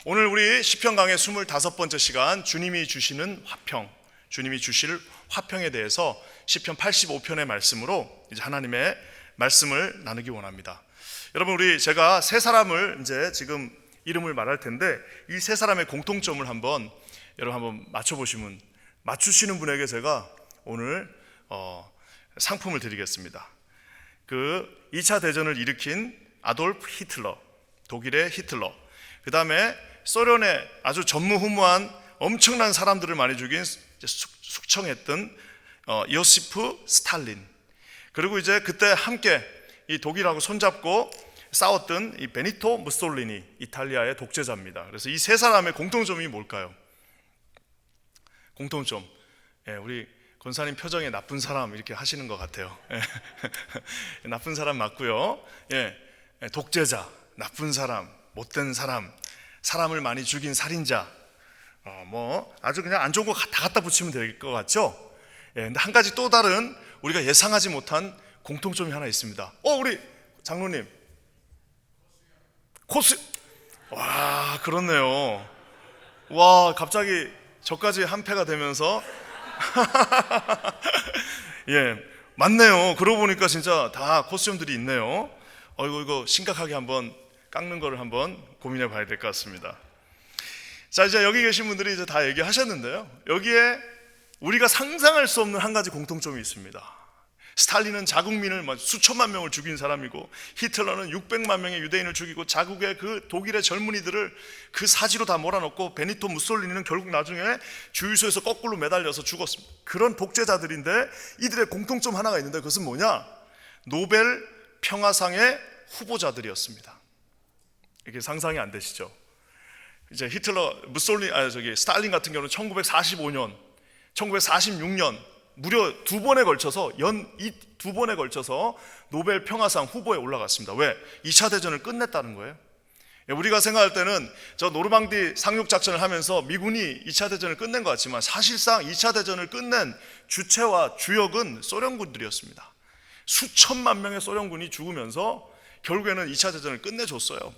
오늘 우리 시편 강의 25번째 시간, 주님이 주시는 화평, 주님이 주실 화평에 대해서 시편 85편의 말씀으로 이제 하나님의 말씀을 나누기 원합니다. 여러분, 제가 세 사람을 이제 지금 이름을 말할 텐데, 이 세 사람의 공통점을 여러분 한번 맞추시는 분에게 제가 오늘 상품을 드리겠습니다. 그 2차 대전을 일으킨 아돌프 히틀러, 독일의 히틀러, 그 다음에 소련의 아주 전무후무한 엄청난 사람들을 많이 죽인 숙청했던 요시프 스탈린, 그리고 이제 그때 함께 이 독일하고 손잡고 싸웠던 이 베니토 무솔리니, 이탈리아의 독재자입니다. 그래서 이 세 사람의 공통점이 뭘까요? 공통점, 우리 권사님 표정에 나쁜 사람 이렇게 하시는 것 같아요. 나쁜 사람 맞고요. 독재자, 나쁜 사람, 못된 사람, 사람을 많이 죽인 살인자, 아주 그냥 안 좋은 거 다 갖다 붙이면 될 것 같죠? 근데 한 가지 또 다른 우리가 예상하지 못한 공통점이 하나 있습니다. 우리 장로님, 코스, 와, 그렇네요. 와, 갑자기 저까지 한패가 되면서 맞네요. 그러고 보니까 진짜 다 코스튬들이 있네요. 이거 심각하게 한번 깎는 거를 한번 고민해 봐야 될 것 같습니다. 자, 이제 여기 계신 분들이 이제 다 얘기하셨는데요, 여기에 우리가 상상할 수 없는 한 가지 공통점이 있습니다. 스탈린은 자국민을 수천만 명을 죽인 사람이고, 히틀러는 600만 명의 유대인을 죽이고 자국의 그 독일의 젊은이들을 그 사지로 다 몰아넣고, 베니토 무솔리니는 결국 나중에 주유소에서 거꾸로 매달려서 죽었습니다. 그런 독재자들인데 이들의 공통점 하나가 있는데, 그것은 뭐냐? 노벨 평화상의 후보자들이었습니다. 이게 상상이 안 되시죠? 이제 스탈린 같은 경우는 1945년, 1946년 무려 두 번에 걸쳐서 노벨 평화상 후보에 올라갔습니다. 왜? 2차 대전을 끝냈다는 거예요. 우리가 생각할 때는 저 노르망디 상륙 작전을 하면서 미군이 2차 대전을 끝낸 것 같지만, 사실상 2차 대전을 끝낸 주체와 주역은 소련군들이었습니다. 수천만 명의 소련군이 죽으면서 결국에는 2차 대전을 끝내줬어요.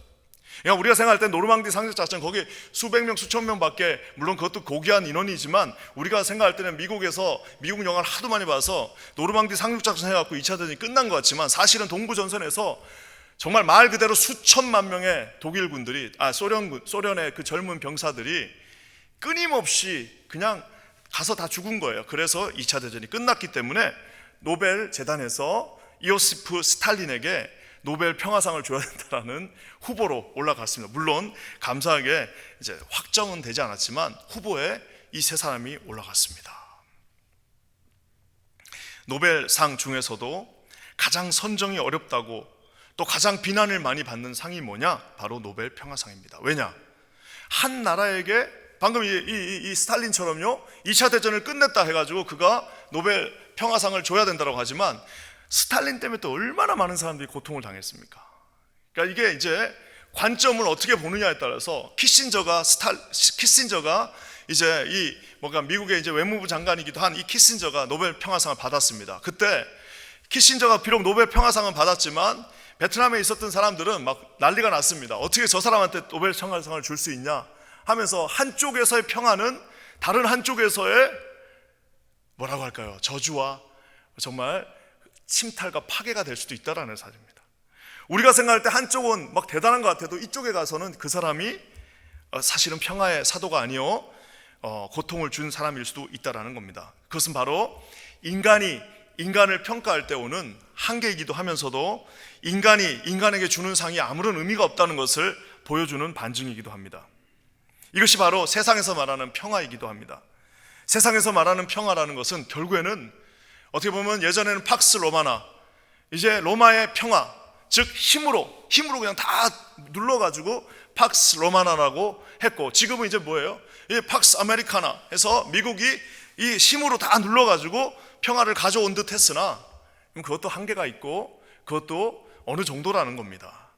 그러니까 우리가 생각할 때 노르망디 상륙 작전, 거기 수백 명, 수천 명밖에, 물론 그것도 고귀한 인원이지만, 우리가 생각할 때는 미국 영화를 하도 많이 봐서 노르망디 상륙 작전 해갖고 2차 대전이 끝난 것 같지만, 사실은 동부전선에서 정말 말 그대로 수천만 명의 소련의 그 젊은 병사들이 끊임없이 그냥 가서 다 죽은 거예요. 그래서 2차 대전이 끝났기 때문에 노벨 재단에서 이오시프 스탈린에게 노벨 평화상을 줘야 된다라는 후보로 올라갔습니다. 물론 감사하게 이제 확정은 되지 않았지만 후보에 이 세 사람이 올라갔습니다. 노벨상 중에서도 가장 선정이 어렵다고, 또 가장 비난을 많이 받는 상이 뭐냐? 바로 노벨 평화상입니다. 왜냐? 한 나라에게, 방금 이 스탈린처럼요, 2차 대전을 끝냈다 해가지고 그가 노벨 평화상을 줘야 된다고 하지만, 스탈린 때문에 또 얼마나 많은 사람들이 고통을 당했습니까? 그러니까 이게 이제 관점을 어떻게 보느냐에 따라서, 키신저가 이제 미국의 이제 외무부 장관이기도 한 이 키신저가 노벨 평화상을 받았습니다. 그때 키신저가 비록 노벨 평화상은 받았지만 베트남에 있었던 사람들은 막 난리가 났습니다. 어떻게 저 사람한테 노벨 평화상을 줄 수 있냐 하면서, 한쪽에서의 평화는 다른 한쪽에서의 뭐라고 할까요? 저주와 정말 침탈과 파괴가 될 수도 있다라는 사실입니다. 우리가 생각할 때 한쪽은 막 대단한 것 같아도, 이쪽에 가서는 그 사람이 사실은 평화의 사도가 아니요 고통을 준 사람일 수도 있다라는 겁니다. 그것은 바로 인간을 평가할 때 오는 한계이기도 하면서도, 인간에게 주는 상이 아무런 의미가 없다는 것을 보여주는 반증이기도 합니다. 이것이 바로 세상에서 말하는 평화이기도 합니다. 세상에서 말하는 평화라는 것은 결국에는 어떻게 보면 예전에는 팍스 로마나, 이제 로마의 평화, 즉 힘으로 그냥 다 눌러가지고 팍스 로마나라고 했고, 지금은 이제 뭐예요? 이 팍스 아메리카나 해서 미국이 이 힘으로 다 눌러가지고 평화를 가져온 듯 했으나, 그것도 한계가 있고 그것도 어느 정도라는 겁니다.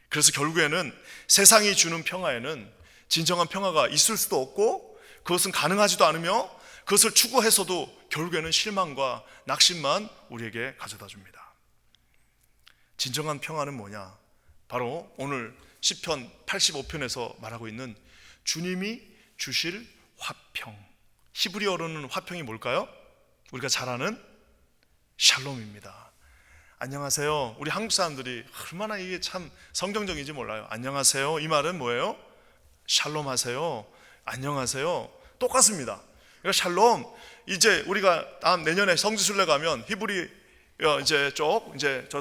그래서 결국에는 세상이 주는 평화에는 진정한 평화가 있을 수도 없고, 그것은 가능하지도 않으며, 그것을 추구해서도 결국에는 실망과 낙심만 우리에게 가져다 줍니다. 진정한 평화는 뭐냐? 바로 오늘 시편 85편에서 말하고 있는 주님이 주실 화평. 히브리어로는 화평이 뭘까요? 우리가 잘 아는 샬롬입니다. 안녕하세요. 우리 한국 사람들이 얼마나 이게 참 성경적인지 몰라요. 안녕하세요, 이 말은 뭐예요? 샬롬 하세요, 안녕하세요, 똑같습니다. 그러니까 샬롬, 이제 우리가 내년에 성지순례 가면 히브리 이제 저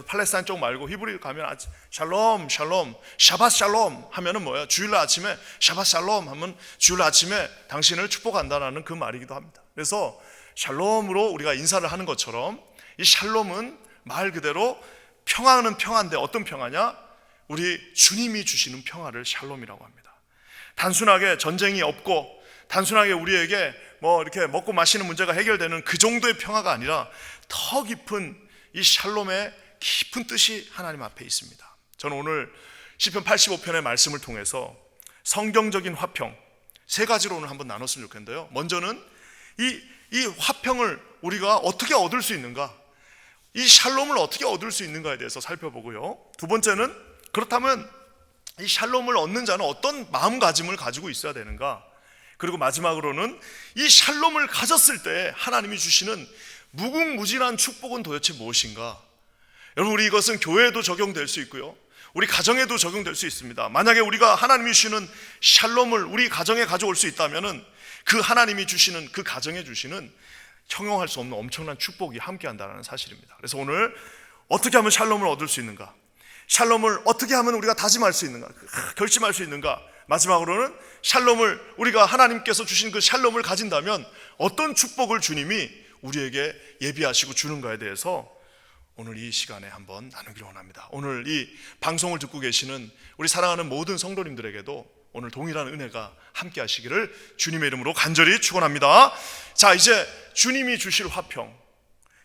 팔레스타인 쪽 말고 히브리 가면 샬롬 샬롬 샤밧 샬롬 하면은 뭐예요? 주일날 아침에 샤밧 샬롬 하면 주일날 아침에 당신을 축복한다라는 그 말이기도 합니다. 그래서 샬롬으로 우리가 인사를 하는 것처럼 이 샬롬은 말 그대로 평화는 평화인데 어떤 평화냐? 우리 주님이 주시는 평화를 샬롬이라고 합니다. 단순하게 전쟁이 없고 단순하게 우리에게 뭐 이렇게 먹고 마시는 문제가 해결되는 그 정도의 평화가 아니라 더 깊은 이 샬롬의 깊은 뜻이 하나님 앞에 있습니다. 저는 오늘 시편 85편의 말씀을 통해서 성경적인 화평 세 가지로 오늘 한번 나눴으면 좋겠는데요. 먼저는 이 화평을 우리가 어떻게 얻을 수 있는가, 이 샬롬을 어떻게 얻을 수 있는가에 대해서 살펴보고요. 두 번째는 그렇다면 이 샬롬을 얻는 자는 어떤 마음가짐을 가지고 있어야 되는가, 그리고 마지막으로는 이 샬롬을 가졌을 때 하나님이 주시는 무궁무진한 축복은 도대체 무엇인가. 여러분, 우리 이것은 교회에도 적용될 수 있고요, 우리 가정에도 적용될 수 있습니다. 만약에 우리가 하나님이 주시는 샬롬을 우리 가정에 가져올 수 있다면 그 하나님이 주시는, 그 가정에 주시는 형용할 수 없는 엄청난 축복이 함께한다는 사실입니다. 그래서 오늘 어떻게 하면 샬롬을 얻을 수 있는가, 샬롬을 어떻게 하면 우리가 다짐할 수 있는가, 결심할 수 있는가, 마지막으로는 샬롬을 우리가 하나님께서 주신 그 샬롬을 가진다면 어떤 축복을 주님이 우리에게 예비하시고 주는가에 대해서 오늘 이 시간에 한번 나누기를 원합니다. 오늘 이 방송을 듣고 계시는 우리 사랑하는 모든 성도님들에게도 오늘 동일한 은혜가 함께 하시기를 주님의 이름으로 간절히 축원합니다. 자, 이제 주님이 주실 화평,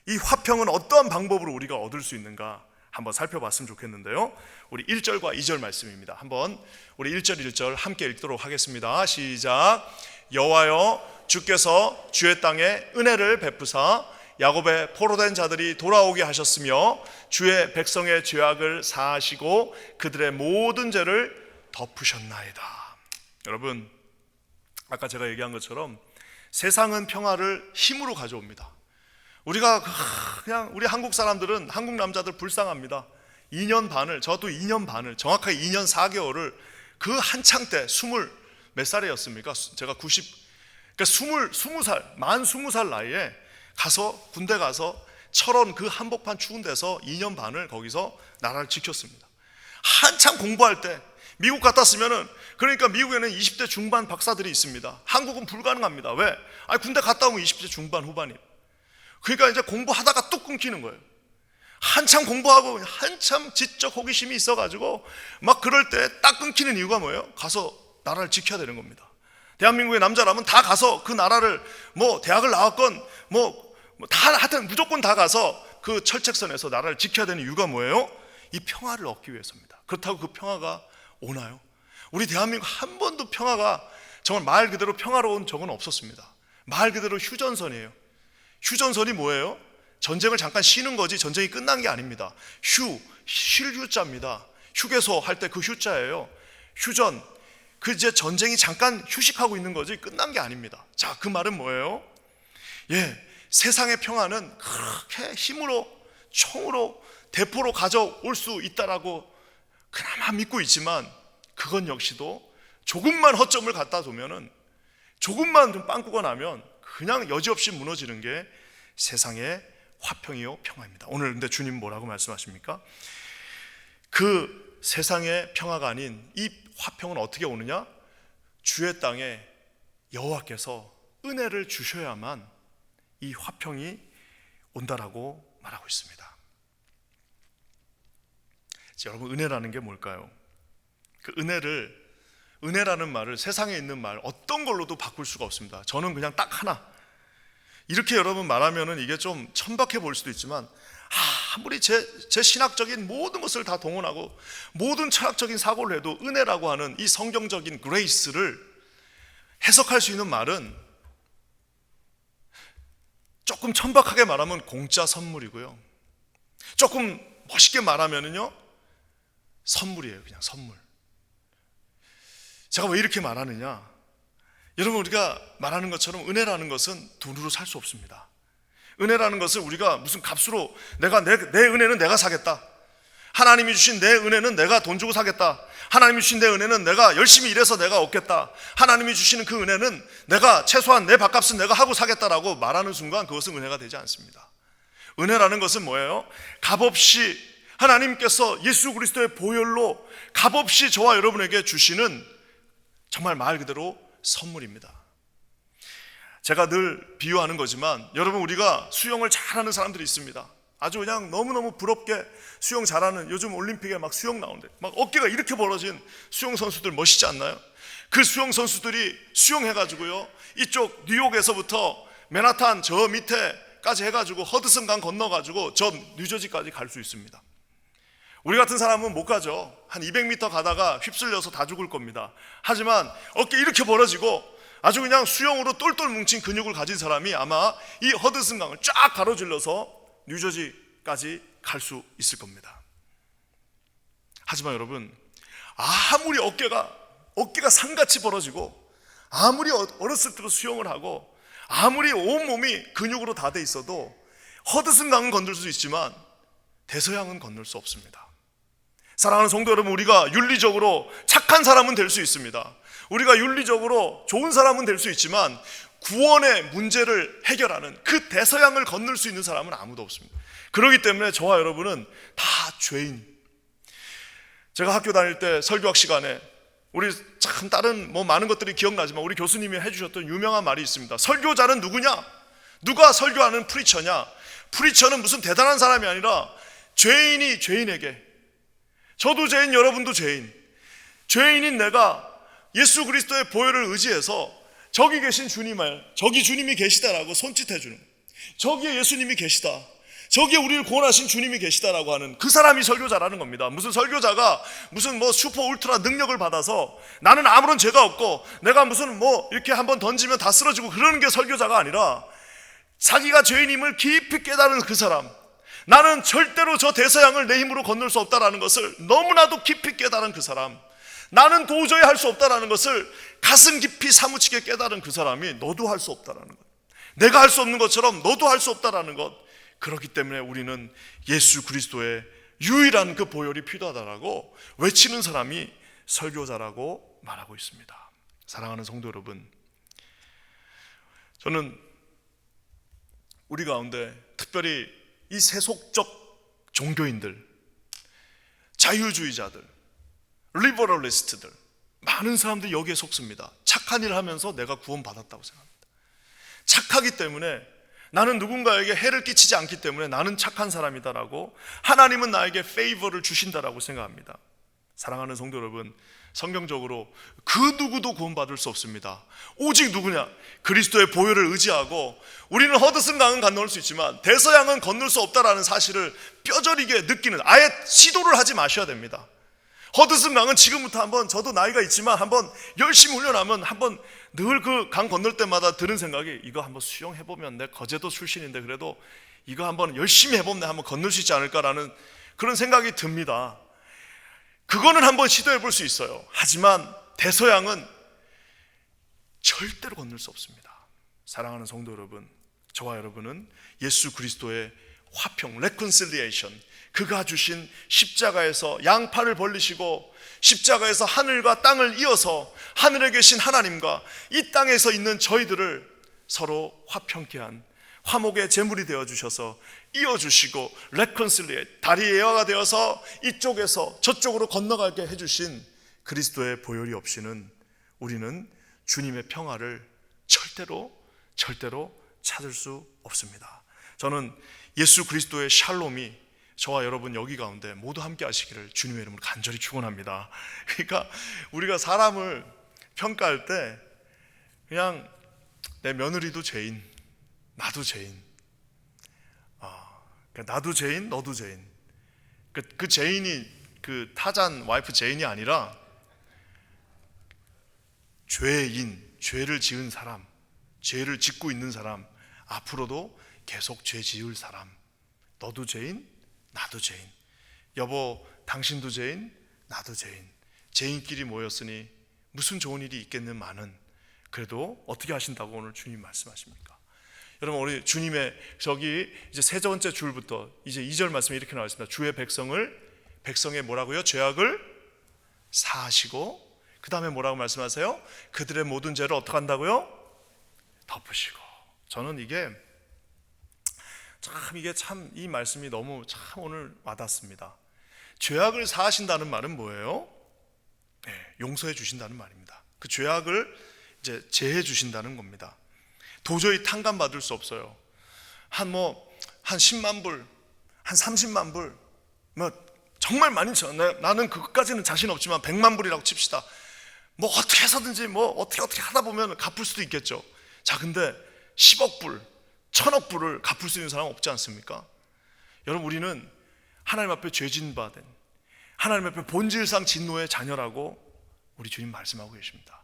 이 화평은 어떠한 방법으로 우리가 얻을 수 있는가 한번 살펴봤으면 좋겠는데요. 우리 1절과 2절 말씀입니다. 한번 우리 1절 1절 함께 읽도록 하겠습니다. 시작. 여호와여, 주께서 주의 땅에 은혜를 베푸사 야곱의 포로된 자들이 돌아오게 하셨으며 주의 백성의 죄악을 사하시고 그들의 모든 죄를 덮으셨나이다. 여러분, 아까 제가 얘기한 것처럼 세상은 평화를 힘으로 가져옵니다. 우리가 그냥 우리 한국 사람들은, 한국 남자들 불쌍합니다. 2년 반을, 저도 2년 반을, 정확하게 2년 4개월을 그 한창 때 20 몇 살이었습니까? 제가 20살, 만 20살 나이에 가서 군대 가서 철원 그 한복판 추운 데서 2년 반을 거기서 나라를 지켰습니다. 한창 공부할 때 미국 갔다 왔으면은, 그러니까 미국에는 20대 중반 박사들이 있습니다. 한국은 불가능합니다. 왜? 군대 갔다 오면 20대 중반 후반이에요. 그러니까 이제 공부하다가 뚝 끊기는 거예요. 한참 공부하고 한참 지적 호기심이 있어가지고 막 그럴 때 딱 끊기는 이유가 뭐예요? 가서 나라를 지켜야 되는 겁니다. 대한민국의 남자라면 다 가서 그 나라를, 뭐 대학을 나왔건 다 하여튼 무조건 다 가서 그 철책선에서 나라를 지켜야 되는 이유가 뭐예요? 이 평화를 얻기 위해서입니다. 그렇다고 그 평화가 오나요? 우리 대한민국 한 번도 평화가 정말 말 그대로 평화로운 적은 없었습니다. 말 그대로 휴전선이에요. 휴전선이 뭐예요? 전쟁을 잠깐 쉬는 거지 전쟁이 끝난 게 아닙니다. 쉴 휴자입니다. 휴게소 할 때 그 휴자예요. 휴전, 그 이제 전쟁이 잠깐 휴식하고 있는 거지 끝난 게 아닙니다. 자, 그 말은 뭐예요? 세상의 평화는 그렇게 힘으로, 총으로, 대포로 가져올 수 있다라고 그나마 믿고 있지만, 그건 역시도 조금만 허점을 갖다 두면은, 조금만 좀 빵꾸가 나면 그냥 여지없이 무너지는 게 세상의 화평이요 평화입니다. 오늘 근데 주님 뭐라고 말씀하십니까? 그 세상의 평화가 아닌 이 화평은 어떻게 오느냐? 주의 땅에 여호와께서 은혜를 주셔야만 이 화평이 온다라고 말하고 있습니다. 여러분, 은혜라는 게 뭘까요? 그 은혜라는 말을 세상에 있는 말 어떤 걸로도 바꿀 수가 없습니다. 저는 그냥 딱 하나, 이렇게 여러분 말하면은 이게 좀 천박해 보일 수도 있지만, 아무리 제 신학적인 모든 것을 다 동원하고 모든 철학적인 사고를 해도 은혜라고 하는 이 성경적인 그레이스를 해석할 수 있는 말은 조금 천박하게 말하면 공짜 선물이고요, 조금 멋있게 말하면은요 선물이에요. 그냥 선물. 제가 왜 이렇게 말하느냐? 여러분, 우리가 말하는 것처럼 은혜라는 것은 돈으로 살 수 없습니다. 은혜라는 것을 우리가 무슨 값으로 내 은혜는 내가 사겠다, 하나님이 주신 내 은혜는 내가 돈 주고 사겠다, 하나님이 주신 내 은혜는 내가 열심히 일해서 내가 얻겠다, 하나님이 주시는 그 은혜는 내가 최소한 내 밥값은 내가 하고 사겠다라고 말하는 순간 그것은 은혜가 되지 않습니다. 은혜라는 것은 뭐예요? 값없이 하나님께서 예수 그리스도의 보혈로 값없이 저와 여러분에게 주시는 정말 말 그대로 선물입니다. 제가 늘 비유하는 거지만, 여러분, 우리가 수영을 잘하는 사람들이 있습니다. 아주 그냥 너무너무 부럽게 수영 잘하는, 요즘 올림픽에 막 수영 나오는데 막 어깨가 이렇게 벌어진 수영 선수들 멋있지 않나요? 그 수영 선수들이 수영해가지고요, 이쪽 뉴욕에서부터 맨하탄 저 밑에까지 해가지고 허드슨 강 건너가지고 저 뉴저지까지 갈 수 있습니다. 우리 같은 사람은 못 가죠. 한 200m 가다가 휩쓸려서 다 죽을 겁니다. 하지만 어깨 이렇게 벌어지고 아주 그냥 수영으로 똘똘 뭉친 근육을 가진 사람이 아마 이 허드슨 강을 쫙 가로질러서 뉴저지까지 갈 수 있을 겁니다. 하지만 여러분, 아무리 어깨가 산같이 벌어지고, 아무리 어렸을 때부터 수영을 하고, 아무리 온몸이 근육으로 다 돼 있어도 허드슨 강은 건널 수 있지만 대서양은 건널 수 없습니다. 사랑하는 성도 여러분, 우리가 윤리적으로 착한 사람은 될 수 있습니다. 우리가 윤리적으로 좋은 사람은 될 수 있지만 구원의 문제를 해결하는 그 대서양을 건널 수 있는 사람은 아무도 없습니다. 그렇기 때문에 저와 여러분은 다 죄인. 제가 학교 다닐 때 설교학 시간에 우리 참 다른 많은 것들이 기억나지만 우리 교수님이 해주셨던 유명한 말이 있습니다. 설교자는 누구냐? 누가 설교하는 프리처냐? 프리처는 무슨 대단한 사람이 아니라 죄인이 죄인에게, 저도 죄인, 여러분도 죄인, 죄인인 내가 예수 그리스도의 보혈을 의지해서 저기 계신 주님을, 저기 주님이 계시다라고 손짓해주는, 저기에 예수님이 계시다, 저기에 우리를 구원하신 주님이 계시다라고 하는 그 사람이 설교자라는 겁니다. 무슨 설교자가 무슨 슈퍼 울트라 능력을 받아서 나는 아무런 죄가 없고 내가 무슨 이렇게 한번 던지면 다 쓰러지고 그러는 게 설교자가 아니라, 자기가 죄인임을 깊이 깨달은 그 사람, 나는 절대로 저 대서양을 내 힘으로 건널 수 없다라는 것을 너무나도 깊이 깨달은 그 사람, 나는 도저히 할 수 없다라는 것을 가슴 깊이 사무치게 깨달은 그 사람이 너도 할 수 없다라는 것, 내가 할 수 없는 것처럼 너도 할 수 없다라는 것, 그렇기 때문에 우리는 예수 그리스도의 유일한 그 보혈이 필요하다라고 외치는 사람이 설교자라고 말하고 있습니다. 사랑하는 성도 여러분, 저는 우리 가운데 특별히 이 세속적 종교인들, 자유주의자들, 리버럴리스트들, 많은 사람들이 여기에 속습니다. 착한 일을 하면서 내가 구원받았다고 생각합니다. 착하기 때문에, 나는 누군가에게 해를 끼치지 않기 때문에 나는 착한 사람이다라고, 하나님은 나에게 페이버를 주신다라고 생각합니다. 사랑하는 성도 여러분, 성경적으로 그 누구도 구원받을 수 없습니다. 오직 누구냐? 그리스도의 보혈을 의지하고, 우리는 허드슨 강은 건널 수 있지만 대서양은 건널 수 없다라는 사실을 뼈저리게 느끼는, 아예 시도를 하지 마셔야 됩니다. 허드슨 강은 지금부터 한번, 저도 나이가 있지만 한번 열심히 훈련하면 한번 늘 그 강 건널 때마다 드는 생각이, 이거 한번 수영해보면, 내 거제도 출신인데 그래도 이거 한번 열심히 해보면 한번 건널 수 있지 않을까라는 그런 생각이 듭니다. 그거는 한번 시도해 볼 수 있어요. 하지만 대서양은 절대로 건널 수 없습니다. 사랑하는 성도 여러분, 저와 여러분은 예수 그리스도의 화평, 레콘실리에이션, 그가 주신 십자가에서 양팔을 벌리시고 십자가에서 하늘과 땅을 이어서 하늘에 계신 하나님과 이 땅에서 있는 저희들을 서로 화평케 한 화목의 제물이 되어주셔서 이어주시고, 레콘실리에이트, 다리의 예화가 되어서 이쪽에서 저쪽으로 건너가게 해주신 그리스도의 보혈이 없이는 우리는 주님의 평화를 절대로 찾을 수 없습니다. 저는 예수 그리스도의 샬롬이 저와 여러분 여기 가운데 모두 함께 하시기를 주님의 이름으로 간절히 축원합니다. 그러니까 우리가 사람을 평가할 때 그냥 내 며느리도 죄인, 나도 죄인, 나도 죄인, 너도 죄인. 그 죄인이 그 타잔 와이프 죄인이 아니라 죄인, 죄를 지은 사람, 죄를 짓고 있는 사람, 앞으로도 계속 죄 지을 사람. 너도 죄인, 나도 죄인. 여보, 당신도 죄인, 나도 죄인. 죄인끼리 모였으니 무슨 좋은 일이 있겠는마는 그래도 어떻게 하신다고 오늘 주님 말씀하십니까? 여러분, 우리 주님의 저기 이제 세 번째 줄부터 이제 2절 말씀이 이렇게 나와 있습니다. 주의 백성의 뭐라고요? 죄악을 사하시고, 그 다음에 뭐라고 말씀하세요? 그들의 모든 죄를 어떻게 한다고요? 덮으시고. 저는 이게 참 이 말씀이 너무 참 오늘 와닿습니다. 죄악을 사하신다는 말은 뭐예요? 네, 용서해 주신다는 말입니다. 그 죄악을 이제 제해 주신다는 겁니다. 도저히 탕감받을 수 없어요. 한 10만 불, 한 30만 불, 정말 많이 쳐. 나는 그것까지는 자신 없지만 100만 불이라고 칩시다. 어떻게 해서든지 어떻게 하다 보면 갚을 수도 있겠죠. 자, 근데 10억 불, 1000억 불을 갚을 수 있는 사람은 없지 않습니까? 여러분, 우리는 하나님 앞에 죄진 바 된, 하나님 앞에 본질상 진노의 자녀라고 우리 주님 말씀하고 계십니다.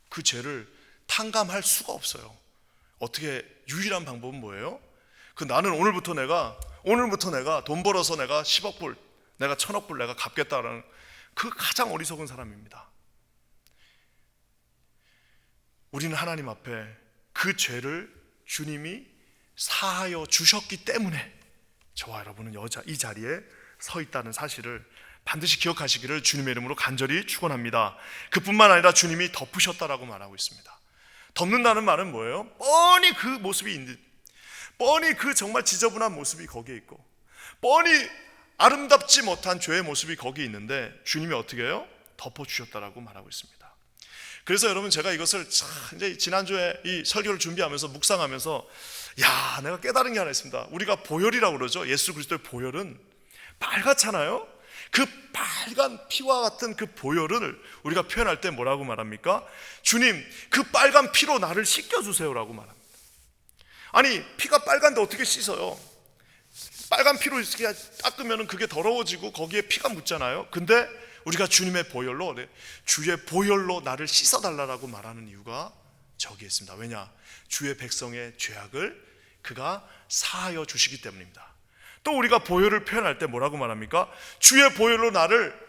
그 죄를 탕감할 수가 없어요. 어떻게, 유일한 방법은 뭐예요? 나는 오늘부터 내가 돈 벌어서 내가 10억 불, 내가 1000억 불 내가 갚겠다라는 그 가장 어리석은 사람입니다. 우리는 하나님 앞에 그 죄를 주님이 사하여 주셨기 때문에 저와 여러분은 이 자리에 서 있다는 사실을 반드시 기억하시기를 주님의 이름으로 간절히 축원합니다. 그뿐만 아니라 주님이 덮으셨다라고 말하고 있습니다. 덮는다는 말은 뭐예요? 뻔히 그 모습이 있는, 뻔히 그 정말 지저분한 모습이 거기에 있고, 뻔히 아름답지 못한 죄의 모습이 거기에 있는데 주님이 어떻게 해요? 덮어주셨다라고 말하고 있습니다. 그래서 여러분, 제가 이것을 이제 지난주에 이 설교를 준비하면서 묵상하면서 내가 깨달은 게 하나 있습니다. 우리가 보혈이라고 그러죠. 예수 그리스도의 보혈은 빨갛잖아요. 그 빨간 피와 같은 그 보혈을 우리가 표현할 때 뭐라고 말합니까? 주님, 그 빨간 피로 나를 씻겨주세요라고 말합니다. 아니, 피가 빨간데 어떻게 씻어요? 빨간 피로 이렇게 닦으면 그게 더러워지고 거기에 피가 묻잖아요. 근데 우리가 주님의 보혈로, 주의 보혈로 나를 씻어달라고 말하는 이유가 저기에 있습니다. 왜냐? 주의 백성의 죄악을 그가 사하여 주시기 때문입니다. 또 우리가 보혈을 표현할 때 뭐라고 말합니까? 주의 보혈로 나를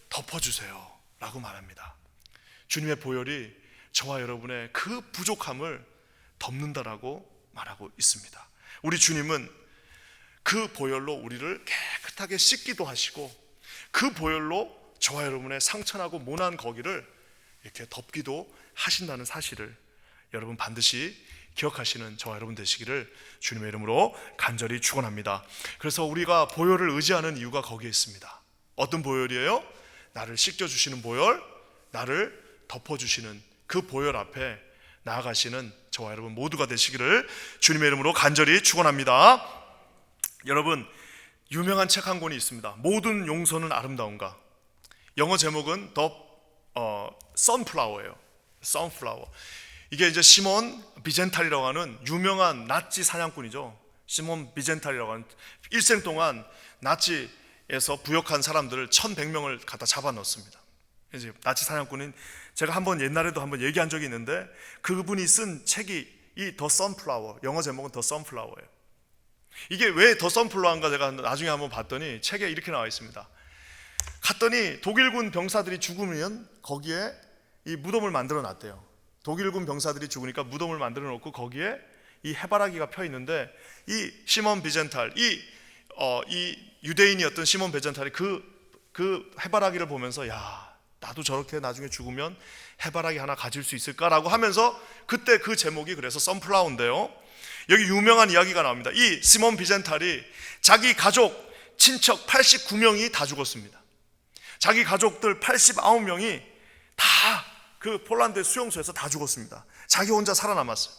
덮어주세요 라고 말합니다. 주님의 보혈이 저와 여러분의 그 부족함을 덮는다라고 말하고 있습니다. 우리 주님은 그 보혈로 우리를 깨끗하게 씻기도 하시고, 그 보혈로 저와 여러분의 상처나고 모난 거기를 이렇게 덮기도 하신다는 사실을 여러분 반드시 기억하시는 저와 여러분 되시기를 주님의 이름으로 간절히 축원합니다. 그래서 우리가 보혈을 의지하는 이유가 거기에 있습니다. 어떤 보혈이에요? 나를 씻겨주시는 보혈, 나를 덮어주시는 그 보혈 앞에 나아가시는 저와 여러분 모두가 되시기를 주님의 이름으로 간절히 축원합니다. 여러분, 유명한 책 한 권이 있습니다. 모든 용서는 아름다운가. 영어 제목은 The Sunflower예요. Sunflower. 이게 이제 시몬 비젠탈이라고 하는 유명한 나치 사냥꾼이죠. 시몬 비젠탈이라고 하는 일생 동안 나치에서 부역한 사람들을 1100명을 갖다 잡아 넣었습니다. 이제 나치 사냥꾼인, 제가 옛날에도 한번 얘기한 적이 있는데, 그분이 쓴 책이 이 The Sunflower, 영어 제목은 The Sunflower예요. 이게 왜 더 선플러인가 제가 나중에 한번 봤더니 책에 이렇게 나와 있습니다. 갔더니 독일군 병사들이 죽으면 거기에 이 무덤을 만들어 놨대요. 독일군 병사들이 죽으니까 무덤을 만들어 놓고 거기에 이 해바라기가 펴 있는데, 이 시몬 비젠탈, 이 유대인이었던 시몬 비젠탈이 그 해바라기를 보면서 나도 저렇게 나중에 죽으면 해바라기 하나 가질 수 있을까라고 하면서, 그때 그 제목이 그래서 선플라워인데요. 여기 유명한 이야기가 나옵니다. 이 시몬 비젠탈이 자기 가족, 친척 89명이 다 죽었습니다. 자기 가족들 89명이 다 그 폴란드 수용소에서 다 죽었습니다. 자기 혼자 살아남았어요.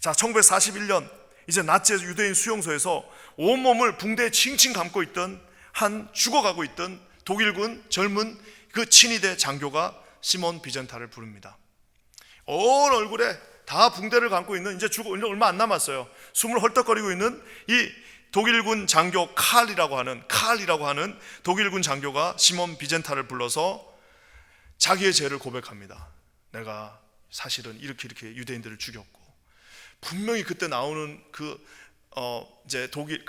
자, 1941년 이제 나치의 유대인 수용소에서 온몸을 붕대에 칭칭 감고 있던 죽어가고 있던 독일군 젊은 그 친위대 장교가 시몬 비젠탈을 부릅니다. 온 얼굴에 다 붕대를 감고 있는, 이제 얼마 안 남았어요. 숨을 헐떡거리고 있는 이 독일군 장교 칼이라고 하는 독일군 장교가 시몬 비젠탈을 불러서 자기의 죄를 고백합니다. 내가 사실은 이렇게 유대인들을 죽였고, 분명히 그때 나오는 이제 독일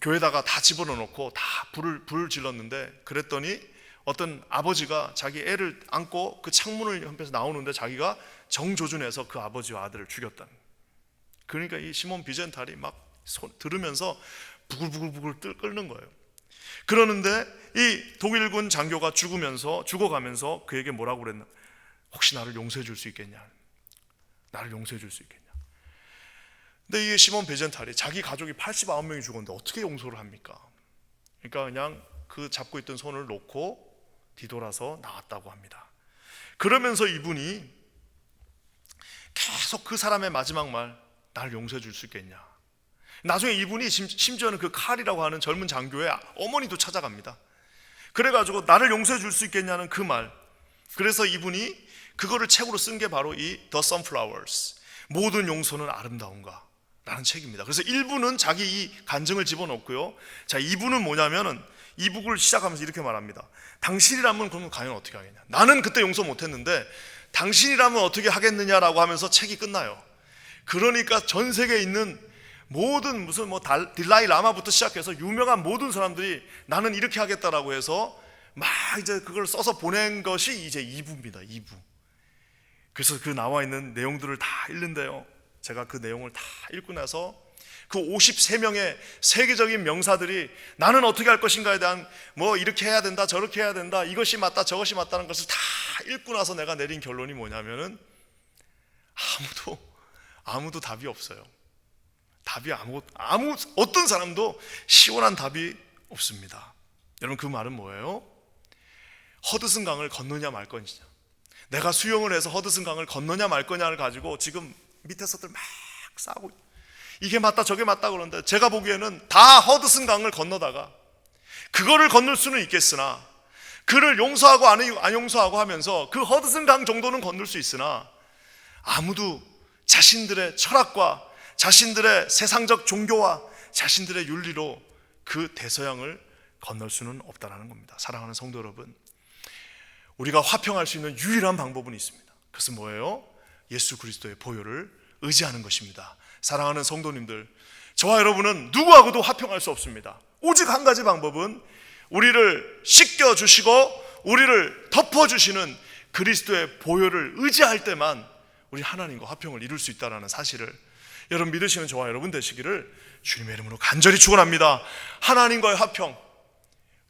교회다가 다 집어넣고 다 불을 질렀는데, 그랬더니 어떤 아버지가 자기 애를 안고 그 창문을 옆에서 나오는데 자기가 정조준해서 그 아버지와 아들을 죽였다는. 그러니까 이 시몬 비젠탈이 막 들으면서 부글부글 끓는 거예요. 그러는데 이 독일군 장교가 죽어가면서 그에게 뭐라고 그랬나? 혹시 나를 용서해 줄 수 있겠냐? 나를 용서해 줄 수 있겠냐? 근데 이 시몬 비젠탈이 자기 가족이 89명이 죽었는데 어떻게 용서를 합니까? 그러니까 그냥 그 잡고 있던 손을 놓고 뒤돌아서 나왔다고 합니다. 그러면서 이분이 계속 그 사람의 마지막 말, 나를 용서해 줄 수 있겠냐? 나중에 이분이 심지어는 그 칼이라고 하는 젊은 장교의 어머니도 찾아갑니다. 그래가지고 나를 용서해 줄 수 있겠냐는 그 말. 그래서 이분이 그거를 책으로 쓴 게 바로 이 The Sunflowers, 모든 용서는 아름다운가 라는 책입니다. 그래서 1부는 자기 이 간증을 집어넣고요. 자, 2부는 뭐냐면은 이 북을 시작하면서 이렇게 말합니다. 당신이라면 그러면 과연 어떻게 하겠냐? 나는 그때 용서 못했는데 당신이라면 어떻게 하겠느냐라고 하면서 책이 끝나요. 그러니까 전 세계에 있는 모든 무슨 뭐 딜라이 라마부터 시작해서 유명한 모든 사람들이 나는 이렇게 하겠다라고 해서 막 이제 그걸 써서 보낸 것이 이제 2부입니다. 2부. 그래서 그 나와 있는 내용들을 다 읽는데요. 제가 그 내용을 다 읽고 나서 그 53명의 세계적인 명사들이 나는 어떻게 할 것인가에 대한 뭐 이렇게 해야 된다 저렇게 해야 된다 이것이 맞다 저것이 맞다는 것을 다 읽고 나서 내가 내린 결론이 뭐냐면은 아무도 답이 없어요. 답이 어떤 사람도 시원한 답이 없습니다. 여러분, 그 말은 뭐예요? 허드슨 강을 건너냐 말 거냐. 내가 수영을 해서 허드슨 강을 건너냐 말 거냐를 가지고 지금 밑에서들 막 싸우고 이게 맞다 저게 맞다 그러는데 제가 보기에는 다 허드슨 강을 건너다가 그거를 건널 수는 있겠으나 그를 용서하고 안 용서하고 하면서 그 허드슨 강 정도는 건널 수 있으나 아무도 자신들의 철학과 자신들의 세상적 종교와 자신들의 윤리로 그 대서양을 건널 수는 없다는 겁니다. 사랑하는 성도 여러분, 우리가 화평할 수 있는 유일한 방법은 있습니다. 그것은 뭐예요? 예수 그리스도의 보혈을 의지하는 것입니다. 사랑하는 성도님들, 저와 여러분은 누구하고도 화평할 수 없습니다. 오직 한 가지 방법은 우리를 씻겨주시고 우리를 덮어주시는 그리스도의 보혈을 의지할 때만 우리 하나님과 화평을 이룰 수 있다는 사실을 여러분 믿으시는 저와 여러분 되시기를 주님의 이름으로 간절히 축원합니다. 하나님과의 화평,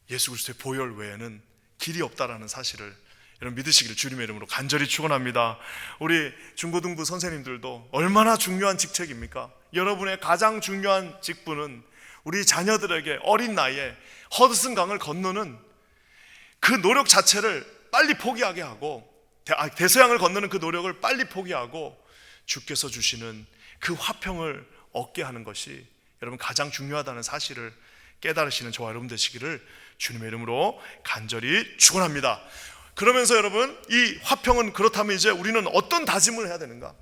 예수 그리스도의 보혈 외에는 길이 없다라는 사실을 여러분 믿으시기를 주님의 이름으로 간절히 축원합니다. 우리 중고등부 선생님들도 얼마나 중요한 직책입니까? 여러분의 가장 중요한 직분은 우리 자녀들에게 어린 나이에 허드슨 강을 건너는 그 노력 자체를 빨리 포기하게 하고 대서양을 건너는 그 노력을 빨리 포기하고 주께서 주시는 그 화평을 얻게 하는 것이 여러분 가장 중요하다는 사실을 깨달으시는 저와 여러분 되시기를 주님의 이름으로 간절히 축원합니다. 그러면서 여러분, 이 화평은 그렇다면 이제 우리는 어떤 다짐을 해야 되는가?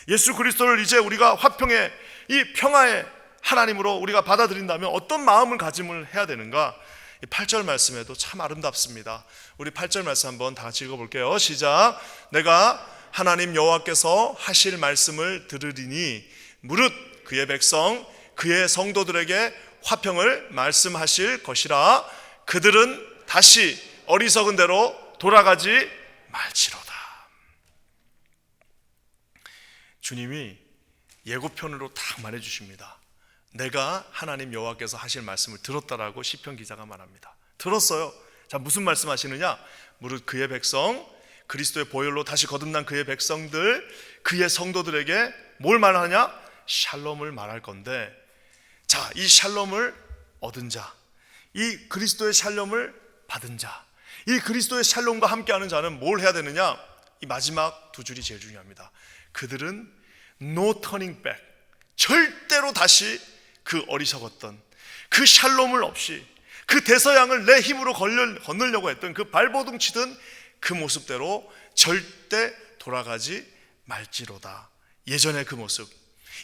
예수 그리스도를 이제 우리가 화평의 이 평화의 하나님으로 우리가 받아들인다면 어떤 마음을 가짐을 해야 되는가? 이 8절 말씀에도 참 아름답습니다. 우리 8절 말씀 한번 다 같이 읽어볼게요. 시작. 내가 하나님 여호와께서 하실 말씀을 들으리니 무릇 그의 백성 그의 성도들에게 화평을 말씀하실 것이라. 그들은 다시 어리석은 대로 돌아가지 말지로다. 주님이 예고편으로 딱 말해주십니다. 내가 하나님 여호와께서 하실 말씀을 들었다라고 시편 기자가 말합니다. 들었어요. 자, 무슨 말씀 하시느냐? 무릇 그의 백성, 그리스도의 보혈로 다시 거듭난 그의 백성들, 그의 성도들에게 뭘 말하냐? 샬롬을 말할 건데, 자, 이 샬롬을 얻은 자, 이 그리스도의 샬롬을 받은 자, 이 그리스도의 샬롬과 함께하는 자는 뭘 해야 되느냐? 이 마지막 두 줄이 제일 중요합니다. 그들은 no turning back, 절대로 다시 그 어리석었던 그 샬롬을 없이 그 대서양을 내 힘으로 건너려고 했던 그 발버둥 치던 그 모습대로 절대 돌아가지 말지로다. 예전의 그 모습,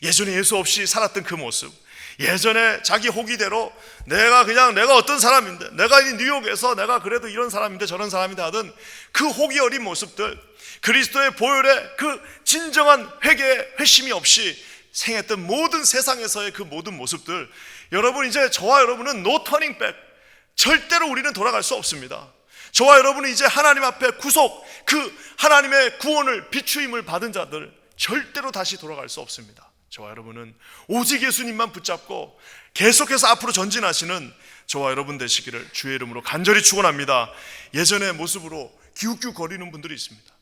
예전에 예수 없이 살았던 그 모습, 예전에 자기 호기대로 내가 어떤 사람인데, 내가 이 뉴욕에서 내가 그래도 이런 사람인데 저런 사람인데 하던 그 호기 어린 모습들, 그리스도의 보혈의 그 진정한 회개의 회심이 없이 생했던 모든 세상에서의 그 모든 모습들, 여러분 이제 저와 여러분은 no turning back, 절대로 우리는 돌아갈 수 없습니다. 저와 여러분은 이제 하나님 앞에 구속, 그 하나님의 구원을 비추임을 받은 자들 절대로 다시 돌아갈 수 없습니다. 저와 여러분은 오직 예수님만 붙잡고 계속해서 앞으로 전진하시는 저와 여러분 되시기를 주의 이름으로 간절히 축원합니다. 예전의 모습으로 기웃기웃거리는 분들이 있습니다.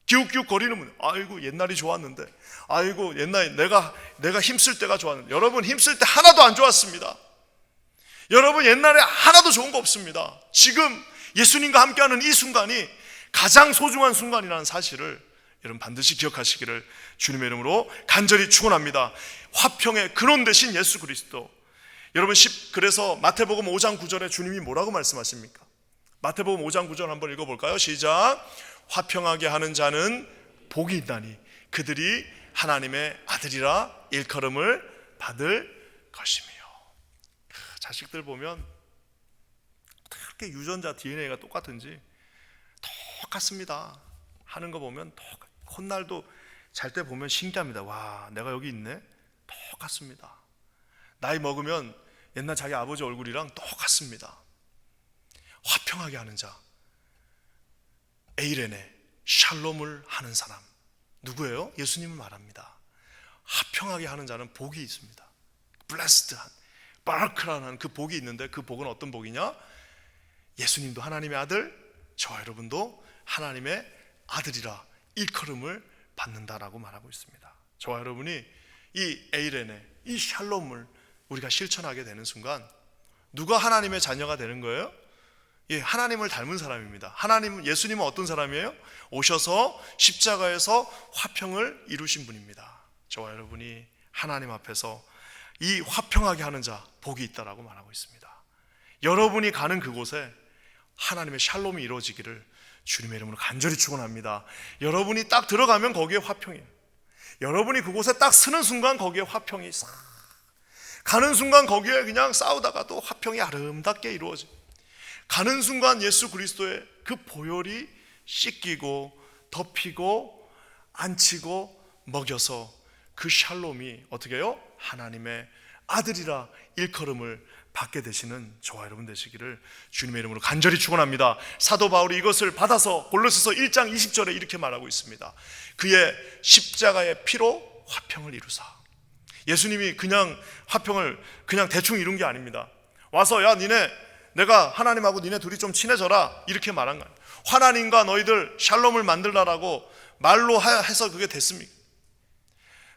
기웃기웃거리는 분, 아이고 옛날이 좋았는데, 아이고 옛날에 내가 힘쓸 때가 좋았는데. 여러분, 힘쓸 때 하나도 안 좋았습니다. 여러분, 옛날에 하나도 좋은 거 없습니다. 지금 예수님과 함께하는 이 순간이 가장 소중한 순간이라는 사실을 여러분 반드시 기억하시기를 주님의 이름으로 간절히 축원합니다. 화평의 근원 되신 예수 그리스도. 여러분, 그래서 마태복음 5장 9절에 주님이 뭐라고 말씀하십니까? 마태복음 5장 9절 한번 읽어볼까요? 시작. 화평하게 하는 자는 복이 있나니 그들이 하나님의 아들이라 일컬음을 받을 것이며. 자식들 보면 어떻게 유전자 DNA가 똑같은지 똑같습니다. 하는 거 보면 콧날도 잘 때 보면 신기합니다. 와, 내가 여기 있네? 똑같습니다. 나이 먹으면 옛날 자기 아버지 얼굴이랑 똑같습니다. 화평하게 하는 자, 에이레네, 샬롬을 하는 사람 누구예요? 예수님을 말합니다. 화평하게 하는 자는 복이 있습니다. 블레스드한, 바라크라는 그 복이 있는데, 그 복은 어떤 복이냐? 예수님도 하나님의 아들, 저와 여러분도 하나님의 아들이라 일컬음을 받는다라고 말하고 있습니다. 저와 여러분이 이 에이레네, 이 샬롬을 우리가 실천하게 되는 순간 누가 하나님의 자녀가 되는 거예요? 예, 하나님을 닮은 사람입니다. 예수님은 어떤 사람이에요? 오셔서 십자가에서 화평을 이루신 분입니다. 저와 여러분이 하나님 앞에서 이 화평하게 하는 자 복이 있다라고 말하고 있습니다. 여러분이 가는 그곳에 하나님의 샬롬이 이루어지기를 주님의 이름으로 간절히 축원합니다. 여러분이 딱 들어가면 거기에 화평이에요. 여러분이 그곳에 딱 서는 순간 거기에 화평이 싹 가는 순간 거기에 그냥 싸우다가도 화평이 아름답게 이루어져. 가는 순간 예수 그리스도의 그 보혈이 씻기고 덮이고 안치고 먹여서 그 샬롬이 어떻게 해요? 하나님의 아들이라 일컬음을 받게 되시는 저와 여러분 되시기를 주님의 이름으로 간절히 축원합니다. 사도 바울이 이것을 받아서 골로새서 1장 20절에 이렇게 말하고 있습니다. 그의 십자가의 피로 화평을 이루사. 예수님이 그냥 화평을 그냥 대충 이룬 게 아닙니다. 와서 야 내가 하나님하고 니네 둘이 좀 친해져라 이렇게 말한 거예요. 하나님과 너희들 샬롬을 만들라라고 말로 해서 그게 됐습니까?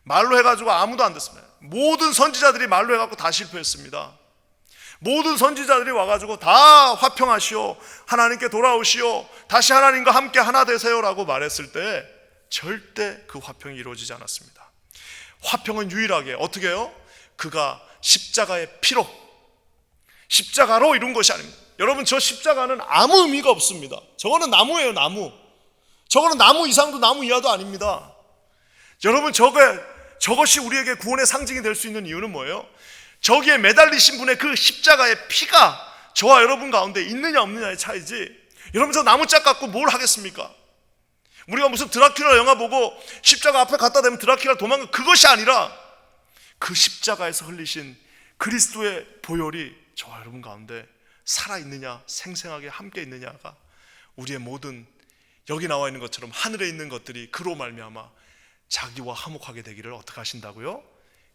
말로 해가지고 아무도 안 됐습니다. 모든 선지자들이 말로 해갖고 다 실패했습니다. 모든 선지자들이 와가지고 다 화평하시오, 하나님께 돌아오시오, 다시 하나님과 함께 하나 되세요라고 말했을 때 절대 그 화평이 이루어지지 않았습니다. 화평은 유일하게 어떻게 해요? 그가 십자가의 피로, 십자가로 이룬 것이 아닙니다. 여러분, 저 십자가는 아무 의미가 없습니다. 저거는 나무예요, 나무. 저거는 나무 이상도 나무 이하도 아닙니다. 여러분, 저것이 우리에게 구원의 상징이 될 수 있는 이유는 뭐예요? 저기에 매달리신 분의 그 십자가의 피가 저와 여러분 가운데 있느냐 없느냐의 차이지. 여러분, 저 나무짝 갖고 뭘 하겠습니까? 우리가 무슨 드라큘라 영화 보고 십자가 앞에 갖다 대면 드라큘라 도망가, 그것이 아니라 그 십자가에서 흘리신 그리스도의 보혈이 저와 여러분 가운데 살아있느냐 생생하게 함께 있느냐가 우리의 모든 여기 나와 있는 것처럼 하늘에 있는 것들이 그로 말미암아 자기와 화목하게 되기를 어떻게 하신다고요?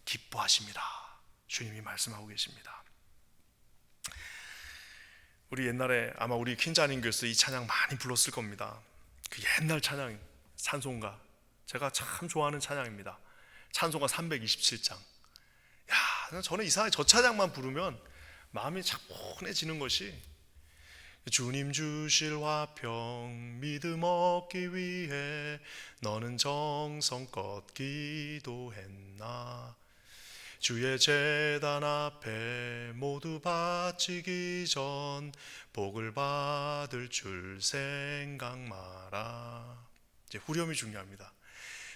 기뻐하십니다. 주님이 말씀하고 계십니다. 우리 옛날에 아마 우리 퀸자님 교회에서 이 찬양 많이 불렀을 겁니다. 그 옛날 찬양, 찬송가, 제가 참 좋아하는 찬양입니다. 찬송가 327장. 야, 저는 이상하게 저 찬양만 부르면 마음이 차분해지는 것이, 주님 주실 화평 믿음 얻기 위해 너는 정성껏 기도했나. 주의 제단 앞에 모두 바치기 전 복을 받을 줄 생각 마라. 이제 후렴이 중요합니다.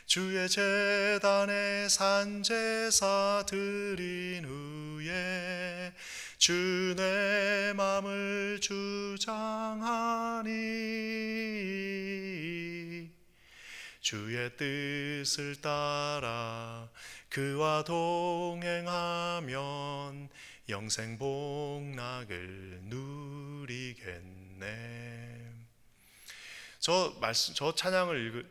주의 제단에 산제사 드린 후에 주 내 맘을 주장하니 주의 뜻을 따라 그와 동행하면 영생 복락을 누리겠네. 저 찬양을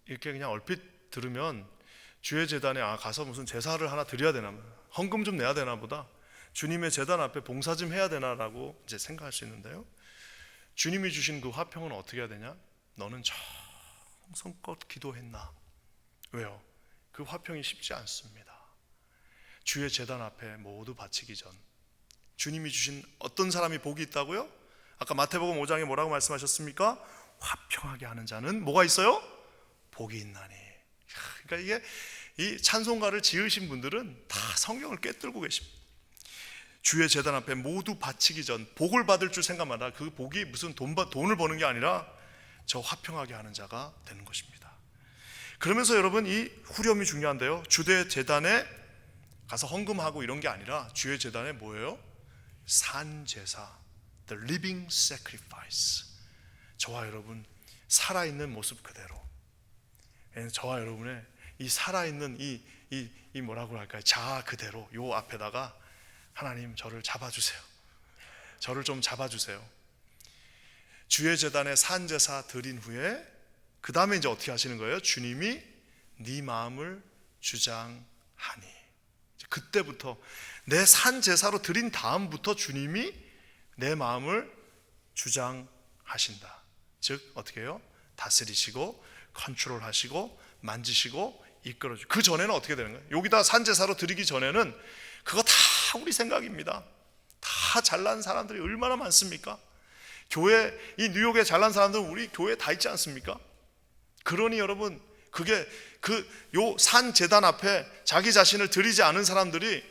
이렇게 그냥 얼핏 들으면 주의 제단에 가서 무슨 제사를 하나 드려야 되나, 헌금 좀 내야 되나 보다, 주님의 제단 앞에 봉사 좀 해야 되나라고 이제 생각할 수 있는데요, 주님이 주신 그 화평은 어떻게 해야 되냐? 너는 정성껏 기도했나? 왜요? 그 화평이 쉽지 않습니다. 주의 제단 앞에 모두 바치기 전 주님이 주신 어떤 사람이 복이 있다고요? 아까 마태복음 5장에 뭐라고 말씀하셨습니까? 화평하게 하는 자는 뭐가 있어요? 복이 있나니. 그러니까 이게 이 찬송가를 지으신 분들은 다 성경을 꿰뚫고 계십니다. 주의 제단 앞에 모두 바치기 전 복을 받을 줄 생각마다 그 복이 무슨 돈을 버는 게 아니라 저 화평하게 하는 자가 되는 것입니다. 그러면서 여러분, 이 후렴이 중요한데요, 주의 제단에 가서 헌금하고 이런 게 아니라 주의 제단에 뭐예요? 산제사, the living sacrifice. 저와 여러분 살아있는 모습 그대로, 저와 여러분의 이 살아있는 이 뭐라고 할까요? 자아 그대로 요 앞에다가 하나님 저를 잡아주세요. 저를 좀 잡아주세요. 주의 제단에 산제사 드린 후에 그 다음에 이제 어떻게 하시는 거예요? 주님이 네 마음을 주장하니. 그때부터 내 산제사로 드린 다음부터 주님이 내 마음을 주장하신다. 즉 어떻게 해요? 다스리시고 컨트롤하시고 만지시고 이끌어주고. 그 전에는 어떻게 되는 거예요? 여기다 산제사로 드리기 전에는 그거 다 우리 생각입니다. 다 잘난 사람들이 얼마나 많습니까? 교회, 이 뉴욕에 잘난 사람들은 우리 교회에 다 있지 않습니까? 그러니 여러분, 그게 요 산 제단 앞에 자기 자신을 드리지 않은 사람들이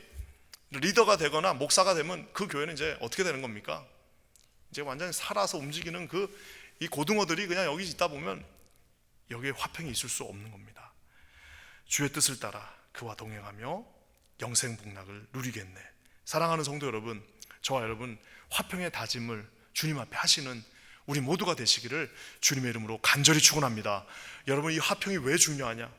리더가 되거나 목사가 되면 그 교회는 이제 어떻게 되는 겁니까? 이제 완전히 살아서 움직이는 이 고등어들이 그냥 여기 있다 보면 여기에 화평이 있을 수 없는 겁니다. 주의 뜻을 따라 그와 동행하며 영생복락을 누리겠네. 사랑하는 성도 여러분, 저와 여러분 화평의 다짐을 주님 앞에 하시는 우리 모두가 되시기를 주님의 이름으로 간절히 축원합니다. 여러분, 이 화평이 왜 중요하냐?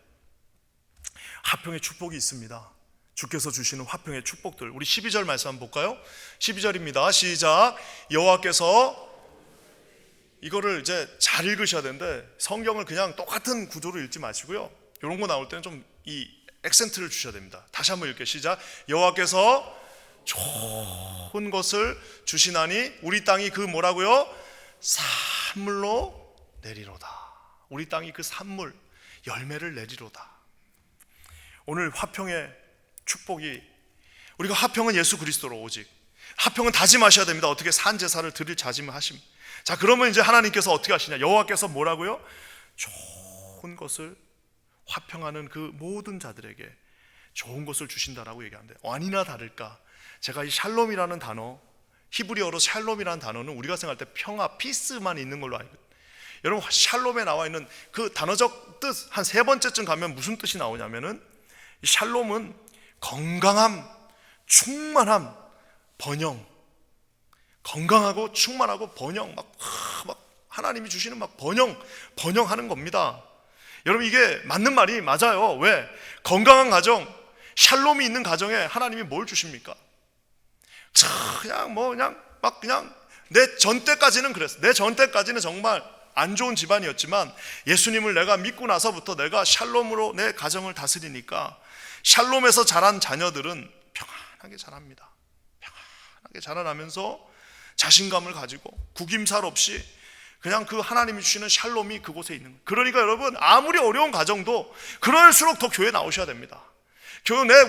화평의 축복이 있습니다. 주께서 주시는 화평의 축복들, 우리 12절 말씀 한번 볼까요? 12절입니다. 시작. 여호와께서, 이거를 이제 잘 읽으셔야 되는데 성경을 그냥 똑같은 구조로 읽지 마시고요, 이런 거 나올 때는 좀 이 액센트를 주셔야 됩니다. 다시 한번 읽게. 시작. 여호와께서 좋은 것을 주시나니 우리 땅이 그 뭐라고요? 산물로 내리로다. 우리 땅이 그 산물 열매를 내리로다. 오늘 화평의 축복이, 우리가 화평은 예수 그리스도로 오직, 화평은 다짐하셔야 됩니다. 어떻게? 산제사를 드릴 다짐을 하심. 자, 그러면 이제 하나님께서 어떻게 하시냐? 여호와께서 뭐라고요? 좋은 것을, 화평하는 그 모든 자들에게 좋은 것을 주신다라고 얘기하는데, 아니나 다를까 제가 이 샬롬이라는 단어, 히브리어로 샬롬이라는 단어는 우리가 생각할 때 평화, 피스만 있는 걸로 알거든요. 여러분, 샬롬에 나와 있는 그 단어적 뜻 한 3번째쯤 가면 무슨 뜻이 나오냐면은, 이 샬롬은 건강함, 충만함, 번영. 건강하고 충만하고 번영, 막 하나님이 주시는 막 번영하는 겁니다. 여러분, 이게 맞는 말이 맞아요. 왜? 건강한 가정, 샬롬이 있는 가정에 하나님이 뭘 주십니까? 그냥 내 전때까지는 그랬어. 내 전때까지는 정말 안 좋은 집안이었지만 예수님을 내가 믿고 나서부터 내가 샬롬으로 내 가정을 다스리니까 샬롬에서 자란 자녀들은 평안하게 자랍니다. 평안하게 자라나면서 자신감을 가지고 구김살 없이 그냥 그 하나님이 주시는 샬롬이 그곳에 있는 거예요. 그러니까 여러분, 아무리 어려운 가정도 그럴수록 더 교회 나오셔야 됩니다.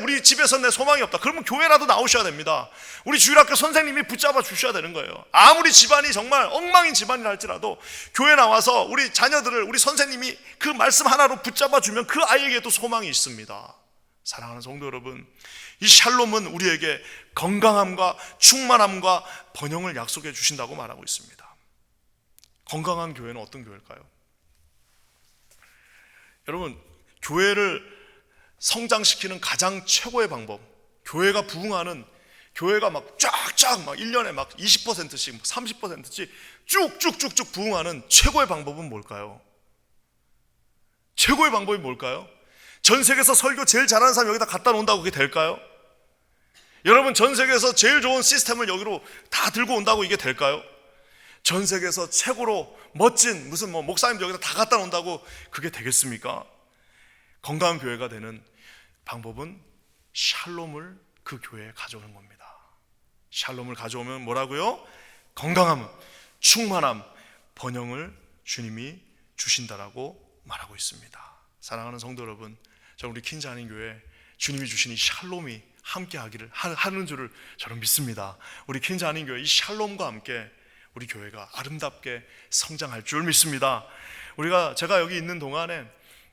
우리 집에서 내 소망이 없다, 그러면 교회라도 나오셔야 됩니다. 우리 주일학교 선생님이 붙잡아 주셔야 되는 거예요. 아무리 집안이 정말 엉망인 집안이라 할지라도 교회 나와서 우리 자녀들을 우리 선생님이 그 말씀 하나로 붙잡아 주면 그 아이에게도 소망이 있습니다. 사랑하는 성도 여러분, 이 샬롬은 우리에게 건강함과 충만함과 번영을 약속해 주신다고 말하고 있습니다. 건강한 교회는 어떤 교회일까요? 여러분, 교회를 성장시키는 가장 최고의 방법, 교회가 부흥하는, 교회가 막 쫙쫙 막 1년에 막 20%씩 30%씩 쭉쭉쭉쭉 부흥하는 최고의 방법은 뭘까요? 최고의 방법이 뭘까요? 전 세계에서 설교 제일 잘하는 사람 여기다 갖다 놓는다고 그게 될까요? 여러분, 전 세계에서 제일 좋은 시스템을 여기로 다 들고 온다고 이게 될까요? 전 세계에서 최고로 멋진 무슨 목사님들 여기다 다 갖다 놓는다고 그게 되겠습니까? 건강한 교회가 되는 방법은 샬롬을 그 교회에 가져오는 겁니다. 샬롬을 가져오면 뭐라고요? 건강함, 충만함, 번영을 주님이 주신다라고 말하고 있습니다. 사랑하는 성도 여러분, 우리 킨자하는 교회 주님이 주신 이 샬롬이 함께 하는 줄을 저는 믿습니다. 우리 킨자하는 교회 이 샬롬과 함께 우리 교회가 아름답게 성장할 줄 믿습니다. 제가 여기 있는 동안에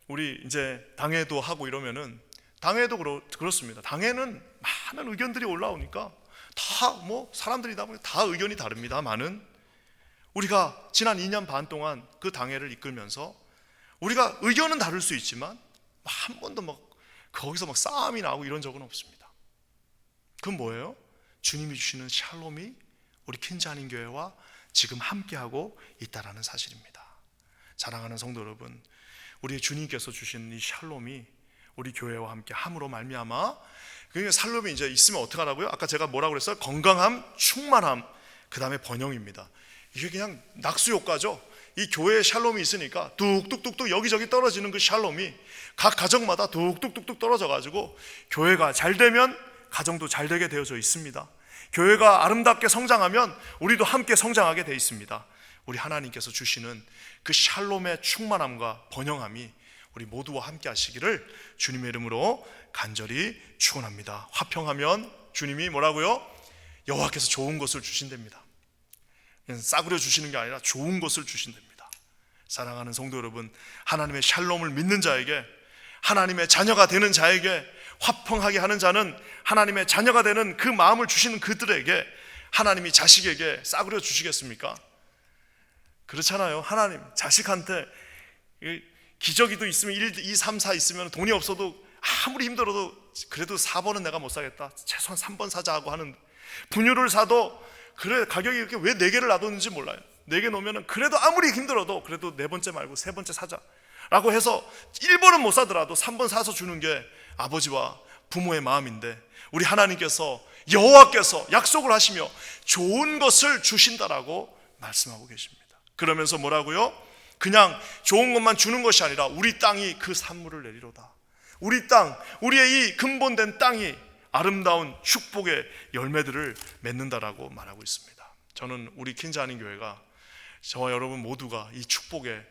우리 이제 당회도 하고 이러면은 당회도 그렇습니다. 당회는 많은 의견들이 올라오니까 다 사람들이다 보니 다 의견이 다릅니다만은 우리가 지난 2년 반 동안 그 당회를 이끌면서 우리가 의견은 다를 수 있지만 한 번도 거기서 싸움이 나고 이런 적은 없습니다. 그건 뭐예요? 주님이 주시는 샬롬이 우리 킨자하는 교회와 지금 함께하고 있다라는 사실입니다. 사랑하는 성도 여러분, 우리 주님께서 주신 이 샬롬이 우리 교회와 함께 함으로 말미암아, 그러니까 샬롬이 이제 있으면 어떻게 하라고요? 아까 제가 뭐라고 그랬어요? 건강함, 충만함, 그 다음에 번영입니다. 이게 그냥 낙수 효과죠. 이 교회에 샬롬이 있으니까 뚝뚝뚝뚝 여기저기 떨어지는 그 샬롬이 각 가정마다 뚝뚝뚝뚝 떨어져가지고 교회가 잘 되면 가정도 잘 되게 되어져 있습니다. 교회가 아름답게 성장하면 우리도 함께 성장하게 되어 있습니다. 우리 하나님께서 주시는 그 샬롬의 충만함과 번영함이 우리 모두와 함께 하시기를 주님의 이름으로 간절히 축원합니다. 화평하면 주님이 뭐라고요? 여호와께서 좋은 것을 주신답니다. 그냥 싸구려 주시는 게 아니라 좋은 것을 주신답니다. 사랑하는 성도 여러분, 하나님의 샬롬을 믿는 자에게, 하나님의 자녀가 되는 자에게, 화평하게 하는 자는 하나님의 자녀가 되는 그 마음을 주시는 그들에게 하나님이 자식에게 싸구려 주시겠습니까? 그렇잖아요. 하나님 자식한테 기저귀도 있으면 1, 2, 3, 4 있으면 돈이 없어도 아무리 힘들어도 그래도 4번은 내가 못 사겠다, 최소한 3번 사자 하고 하는, 분유를 사도 그래 가격이 이렇게 왜 4개를 놔뒀는지 몰라요. 4개 놓으면 그래도 아무리 힘들어도 그래도 4번째 말고 3번째 사자 라고 해서 1번은 못 사더라도 3번 사서 주는 게 아버지와 부모의 마음인데, 우리 하나님께서 여호와께서 약속을 하시며 좋은 것을 주신다라고 말씀하고 계십니다. 그러면서 뭐라고요? 그냥 좋은 것만 주는 것이 아니라 우리 땅이 그 산물을 내리로다. 우리 땅, 우리의 이 근본된 땅이 아름다운 축복의 열매들을 맺는다라고 말하고 있습니다. 저는 우리 킨자하는 교회가, 저와 여러분 모두가 이 축복의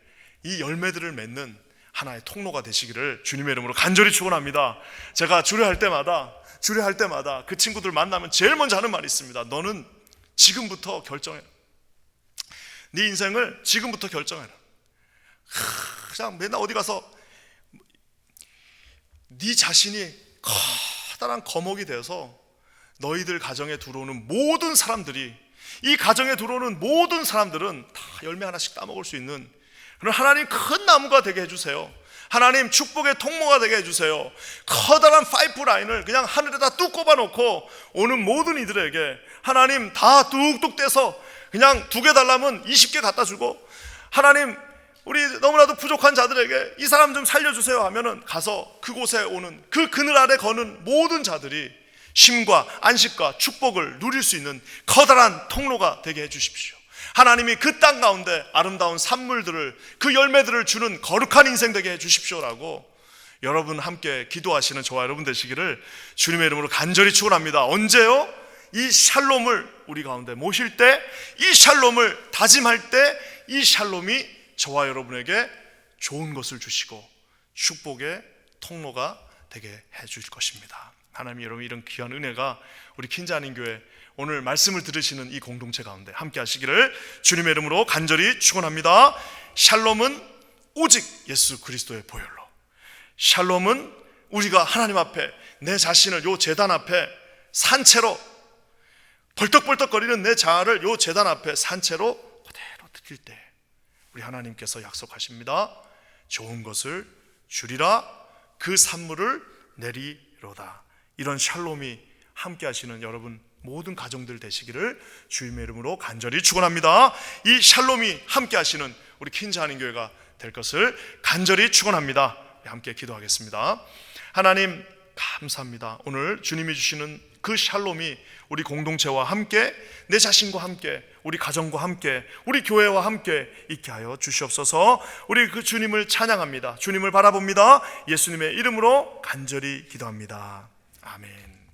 이 열매들을 맺는 하나의 통로가 되시기를 주님의 이름으로 간절히 축원합니다. 제가 주례할 때마다 그 친구들 만나면 제일 먼저 하는 말이 있습니다. 너는 지금부터 결정해. 네 인생을 지금부터 결정해라. 그냥 맨날 어디 가서 네 자신이 커다란 거목이 되어서 너희들 가정에 들어오는 모든 사람들이, 이 가정에 들어오는 모든 사람들은 다 열매 하나씩 따먹을 수 있는 그런 하나님 큰 나무가 되게 해주세요. 하나님 축복의 통로가 되게 해주세요. 커다란 파이프라인을 그냥 하늘에다 뚝 꼽아놓고 오는 모든 이들에게 하나님 다 뚝뚝 떼서 그냥 2개 달라면 20개 갖다 주고, 하나님 우리 너무나도 부족한 자들에게 이 사람 좀 살려주세요 하면은 가서 그곳에 오는 그 그늘 아래 거는 모든 자들이 쉼과 안식과 축복을 누릴 수 있는 커다란 통로가 되게 해주십시오. 하나님이 그 땅 가운데 아름다운 산물들을, 그 열매들을 주는 거룩한 인생 되게 해주십시오라고 여러분 함께 기도하시는 저와 여러분 되시기를 주님의 이름으로 간절히 축원합니다. 언제요? 이 샬롬을 우리 가운데 모실 때, 이 샬롬을 다짐할 때, 이 샬롬이 저와 여러분에게 좋은 것을 주시고 축복의 통로가 되게 해줄 것입니다. 하나님, 여러분 이런 귀한 은혜가 우리 킨자하는 교회 오늘 말씀을 들으시는 이 공동체 가운데 함께 하시기를 주님의 이름으로 간절히 축원합니다. 샬롬은 오직 예수 그리스도의 보혈로, 샬롬은 우리가 하나님 앞에 내 자신을 요 제단 앞에 산채로 벌떡벌떡거리는 내 자아를 요 제단 앞에 산채로 그대로 드릴 때 우리 하나님께서 약속하십니다. 좋은 것을 주리라, 그 산물을 내리로다. 이런 샬롬이 함께 하시는 여러분 모든 가정들 되시기를 주님의 이름으로 간절히 축원합니다. 이 샬롬이 함께 하시는 우리 킨자하는 교회가 될 것을 간절히 축원합니다. 함께 기도하겠습니다. 하나님, 감사합니다. 오늘 주님이 주시는 그 샬롬이 우리 공동체와 함께, 내 자신과 함께, 우리 가정과 함께, 우리 교회와 함께 있게 하여 주시옵소서. 우리 그 주님을 찬양합니다. 주님을 바라봅니다. 예수님의 이름으로 간절히 기도합니다. 아멘.